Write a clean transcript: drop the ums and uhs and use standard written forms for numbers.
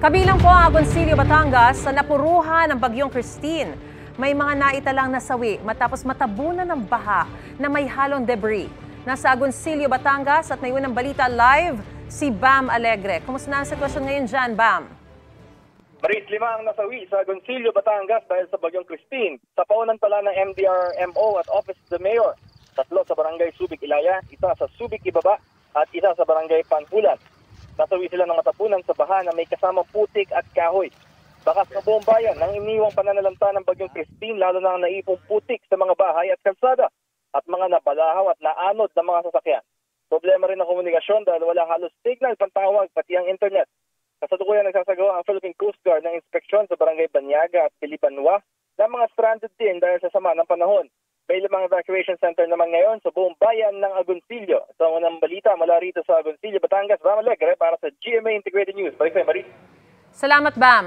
Kabilang po ang Agoncillo, Batangas sa napuruhan ng bagyong Christine. May mga naitalang nasawi matapos matabunan ng baha na may halong debris. Nasa Agoncillo, Batangas at may unang balita live si Bam Alegre. Kumusta na ang sitwasyon ngayon dyan, Bam? Maris, 5 ang nasawi sa Agoncillo, Batangas dahil sa bagyong Christine. Sa paunan pala ng MDRMO at Office of the Mayor, 3 sa barangay Subic Ilaya, 1 sa Subic Ibaba at 1 sa barangay Panpulan. Nasawi sila ng matapunan sa baha na may kasamang putik at kahoy. Bakas na buong bayan nang iniwang pananalanta ng bagyong Christine, lalo na ang naipong putik sa mga bahay at kalsada at mga nabalahaw at naanod na mga sasakyan. Problema rin ang komunikasyon dahil wala halos signal, pantawag, pati ang internet. Kasalukuyan nagsasagawa ang Philippine Coast Guard ng inspeksyon sa barangay Banyaga at Pilibanwa na mga stranded din dahil sa sama ng panahon. May 5 evacuation center naman ngayon sa buong bayan ng Agoncillo. Sa unang balita mula rito sa Agoncillo, Batangas, Bam Alegre para sa GMA Integrated News. Balik sa'yo, Maris. Salamat, Bam.